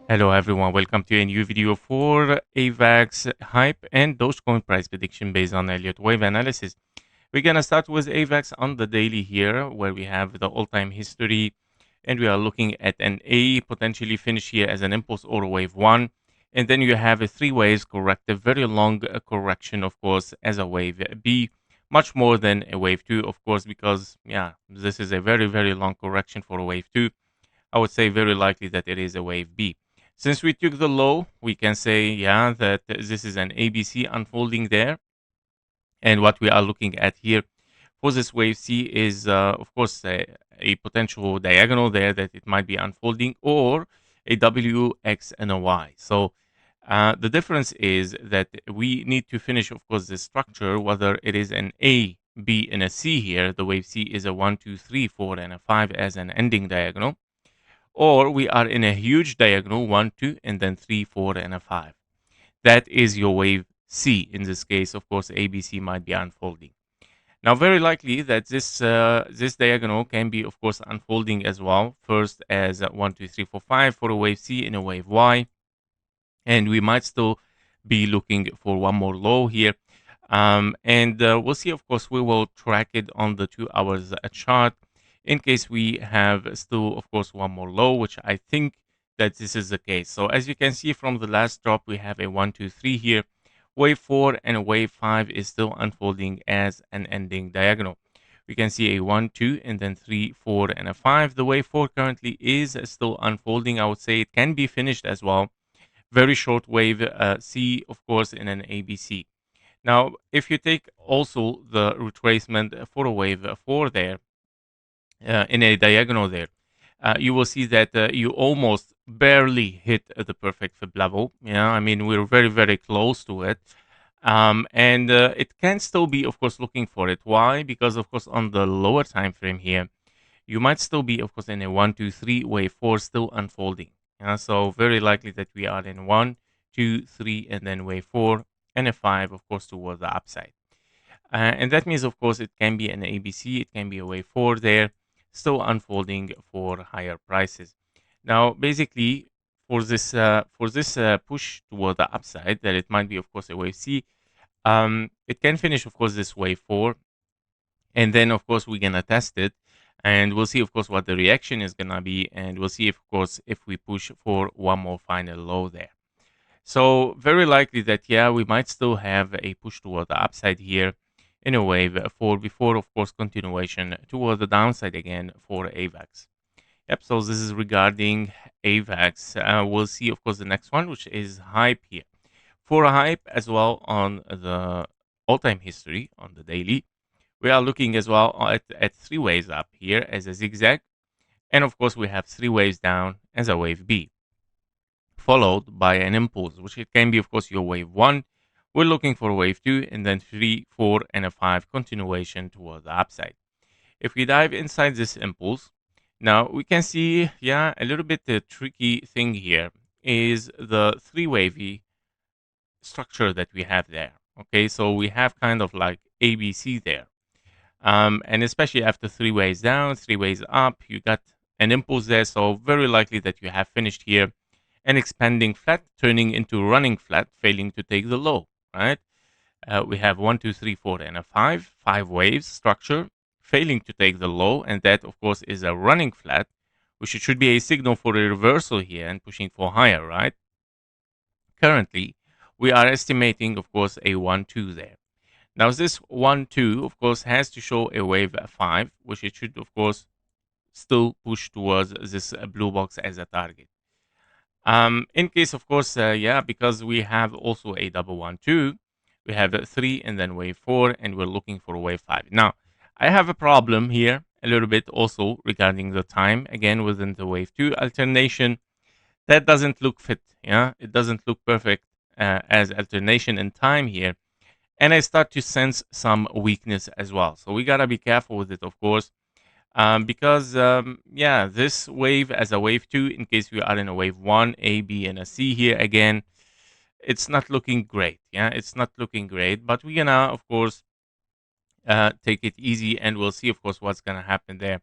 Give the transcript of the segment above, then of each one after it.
Hello everyone, welcome to a new video for AVAX hype and Dogecoin price prediction based on Elliott Wave analysis. We're gonna start with AVAX on the daily here, where we have the all-time history, and we are looking at an A potentially finish here as an impulse or a wave one, and then you have a three waves corrective, very long correction, of course, as a wave B, much more than a wave two, of course, because this is a very long correction for a wave two. I would say very likely that it is a wave B. Since we took the low, we can say, that this is an ABC unfolding there. And what we are looking at here for this wave C is, of course, a potential diagonal there that it might be unfolding, or a W, X, and a Y. So the difference is that we need to finish, of course, this structure, whether it is an A, B, and a C here. The wave C is a 1, 2, 3, 4, and a 5 as an ending diagonal. Or we are in a huge diagonal, 1, 2, and then 3, 4, and a 5. That is your wave C. In this case, of course, ABC might be unfolding. Now, very likely that this diagonal can be, of course, unfolding as well. First as 1, 2, 3, 4, 5 for a wave C and a wave Y. And we might still be looking for one more low here. And we'll see, of course, we will track it on the 2 hours chart in case we have still, of course, one more low, which I think that this is the case. So as you can see from the last drop, we have a 1, 2, 3 here. Wave 4 and a wave 5 is still unfolding as an ending diagonal. We can see a 1, 2, and then 3, 4, and a 5. The wave 4 currently is still unfolding. I would say it can be finished as well. Very short wave C, of course, in an ABC. Now, if you take also the retracement for a wave 4 there, in a diagonal there, you will see that you almost barely hit the perfect fib level. I mean, we're very close to it. And it can still be, of course, looking for it. Why? Because, of course, on the lower time frame here, you might still be, of course, in a 1, 2, 3 wave 4 still unfolding. So very likely that we are in 1, 2, 3, and then wave 4 and a 5, of course, towards the upside. And that means, of course, it can be an ABC, it can be a wave 4 there, still unfolding for higher prices. Now, basically, for this push toward the upside, that it might be, of course, a wave C. It can finish, of course, this wave 4, and then, of course, we're gonna test it, and we'll see, of course, what the reaction is gonna be, and we'll see, of course, if we push for one more final low there. So very likely that we might still have a push toward the upside here in a wave 4 before, of course, continuation toward the downside again for AVAX. Yep, so this is regarding AVAX. We'll see, of course, the next one, which is hype here. For a hype as well on the all-time history on the daily, we are looking as well at 3 waves up here as a zigzag. And of course, we have 3 waves down as a wave B, followed by an impulse, which it can be, of course, your wave 1. We're looking for wave 2, and then 3, 4, and a 5 continuation toward the upside. If we dive inside this impulse, now we can see, a little bit the tricky thing here is the 3 wavy structure that we have there. Okay, so we have kind of like ABC there. And especially after 3 waves down, 3 waves up, you got an impulse there. So very likely that you have finished here an expanding flat, turning into running flat, failing to take the low, right? We have 1, 2, 3, 4, and a 5 waves structure, failing to take the low, and that, of course, is a running flat, which should be a signal for a reversal here and pushing for higher, right? Currently, we are estimating, of course, a 1, 2 there. Now, this 1, 2, of course, has to show a wave 5, which it should, of course, still push towards this blue box as a target. In case, of course, because we have also a double 1, 2, we have 3 and then wave 4, and we're looking for wave 5. Now, I have a problem here a little bit also regarding the time, again, within the wave 2 alternation. That doesn't look fit, it doesn't look perfect as alternation in time here. And I start to sense some weakness as well. So we gotta be careful with it, of course. Because this wave as a wave 2, in case we are in a wave 1, A, B, and a C here again, it's not looking great. It's not looking great, but we're gonna, of course, take it easy, and we'll see, of course, what's gonna happen there.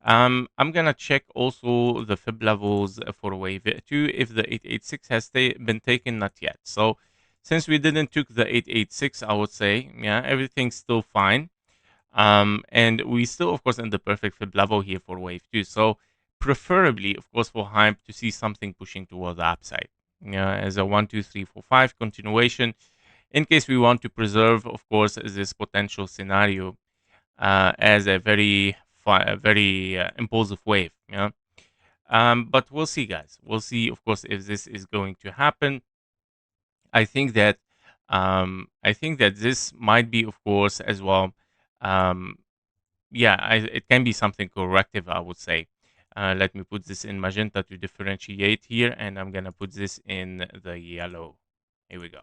I'm gonna check also the fib levels for wave 2 if the 886 has been taken, not yet. So since we didn't took the 886, I would say, yeah, everything's still fine. And we still, of course, in the perfect fib level here for wave 2. So preferably, of course, for hype to see something pushing toward the upside. Yeah, as a 1, 2, 3, 4, 5 continuation, in case we want to preserve, of course, this potential scenario as a very impulsive wave. Yeah. But we'll see, guys. We'll see, of course, if this is going to happen. I think that this might be, of course, as well. Um, yeah, it can be something corrective, I would say. Let me put this in magenta to differentiate here, and I'm gonna put this in the yellow. Here we go.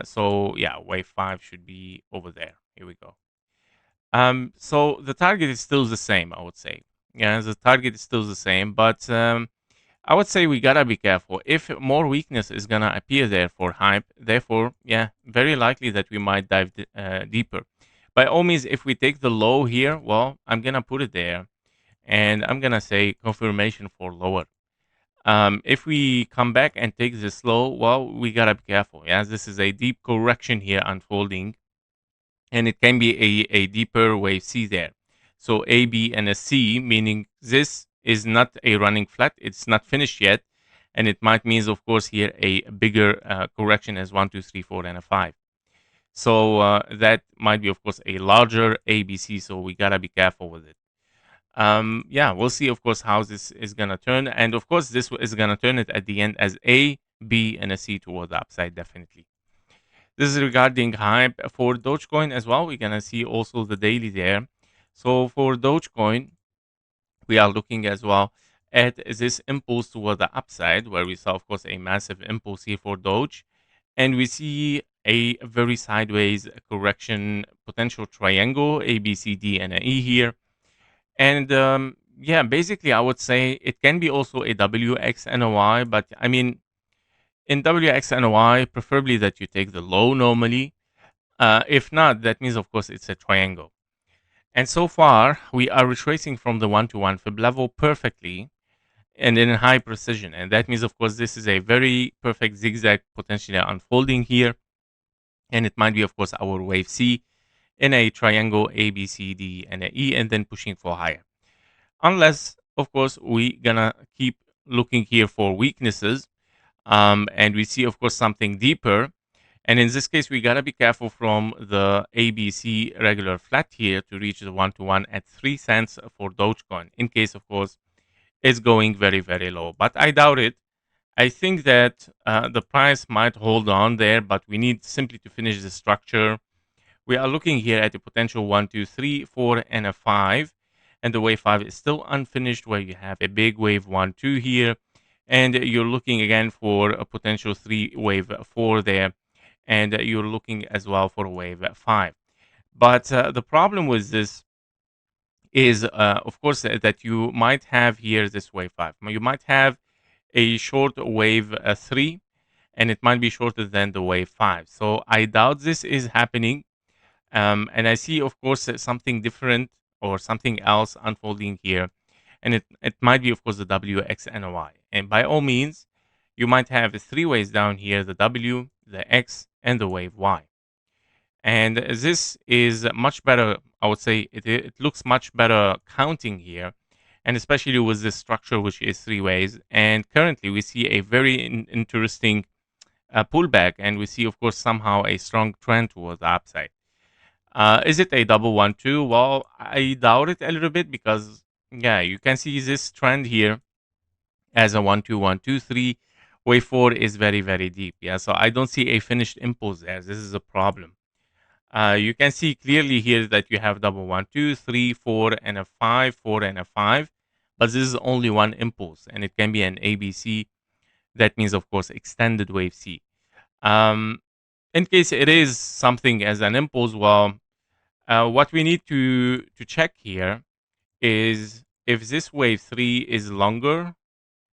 So yeah, wave 5 should be over there. Here we go. So the target is still the same, I would say. Yeah, the target is still the same, but I would say we gotta be careful. If more weakness is gonna appear there for hype, therefore, yeah, very likely that we might dive deeper. By all means, if we take the low here, well, I'm gonna put it there, and I'm gonna say confirmation for lower. If we come back and take this low, well, we gotta be careful. Yeah, this is a deep correction here unfolding, and it can be a deeper wave C there. So A, B, and a C, meaning this is not a running flat. It's not finished yet. And it might mean, of course, here a bigger correction as 1, 2, 3, 4, and a 5. So that might be, of course, a larger ABC. So we got to be careful with it. Yeah, we'll see, of course, how this is going to turn. And of course, this is going to turn it at the end as A, B, and a C toward the upside, definitely. This is regarding hype for Dogecoin as well. We're gonna see also the daily there. So for Dogecoin, we are looking as well at this impulse toward the upside, where we saw, of course, a massive impulse here for Doge, and we see a very sideways correction, potential triangle, A, B, C, D, and a E here. And yeah, basically, I would say it can be also a WX and a Y, but I mean, in WXNY, preferably that you take the low normally. If not, that means, of course, it's a triangle. And so far, we are retracing from the 1-to-1 fib level perfectly and in high precision. And that means, of course, this is a very perfect zigzag potentially unfolding here. And it might be, of course, our wave C in a triangle A, B, C, D, and a E, and then pushing for higher. Unless, of course, we gonna keep looking here for weaknesses. And we see, of course, something deeper. And in this case, we got to be careful from the ABC regular flat here to reach the 1-to-1 at 3 cents for Dogecoin, in case, of course, it's going very, very low. But I doubt it. I think that the price might hold on there, but we need simply to finish the structure. We are looking here at a potential 1, 2, 3, 4, and a 5. And the wave 5 is still unfinished, where you have a big wave 1, 2 here. And you're looking again for a potential 3 wave 4 there. And you're looking as well for wave 5. But the problem with this is, of course, that you might have here this wave 5. You might have a short wave 3, and it might be shorter than the wave 5. So I doubt this is happening. And I see, of course, something different or something else unfolding here. And it might be, of course, the WXNY. And by all means, you might have 3 waves down here, the W, the X, and the wave Y. And this is much better, I would say, it looks much better counting here, and especially with this structure, which is 3 waves. And currently, we see a very interesting pullback, and we see, of course, somehow a strong trend towards the upside. Is it a double 1-2? Well, I doubt it a little bit because, yeah, you can see this trend here as a 1, 2, 1, 2, 3. Wave 4 is very, very deep. Yeah, so I don't see a finished impulse there. This is a problem. You can see clearly here that you have double 1, 2, 3, 4, and a 5, 4, and a 5. But this is only one impulse, and it can be an ABC. That means, of course, extended wave C. In case it is something as an impulse, well, what we need to check here is if this wave 3 is longer.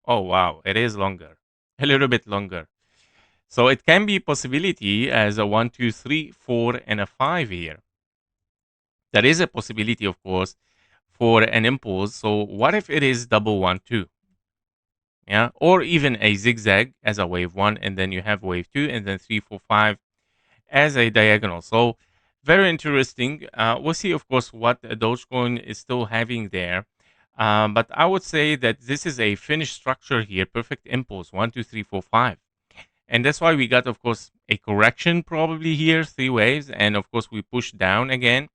Oh, wow, it is longer, a little bit longer. So it can be a possibility as a 1, 2, 3, 4, and a 5 here. There is a possibility, of course, for an impulse. So what if it is double 1 2? Yeah, or even a zigzag as a wave 1, and then you have wave 2, and then 3 4 5 as a diagonal. So very interesting. We'll see, of course, what Dogecoin is still having there. But I would say that this is a finished structure here, perfect impulse, 1 2 3 4 5. And that's why we got, of course, a correction probably here, 3 waves, and of course we push down again.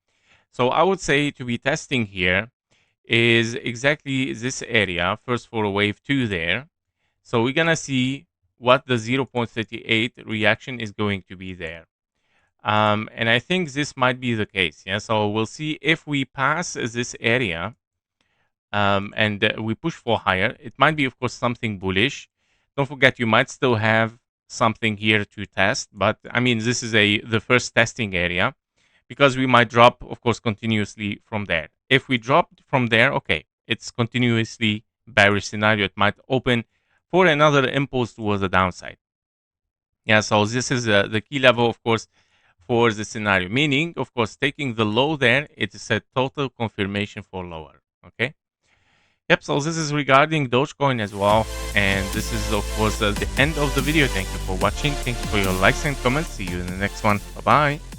So I would say to be testing here is exactly this area, first for a wave 2 there. So we're going to see what the 0.38 reaction is going to be there. And I think this might be the case. Yeah. So we'll see if we pass this area and we push for higher. It might be, of course, something bullish. Don't forget, you might still have something here to test. But I mean, this is the first testing area because we might drop, of course, continuously from there. If we drop from there, okay, it's continuously bearish scenario. It might open for another impulse towards the downside. Yeah. So this is the key level, of course, for the scenario, meaning, of course, taking the low there, it is a total confirmation for lower. Okay. Yep. So this is regarding Dogecoin as well. And this is, of course, the end of the video. Thank you for watching. Thank you for your likes and comments. See you in the next one. Bye-bye.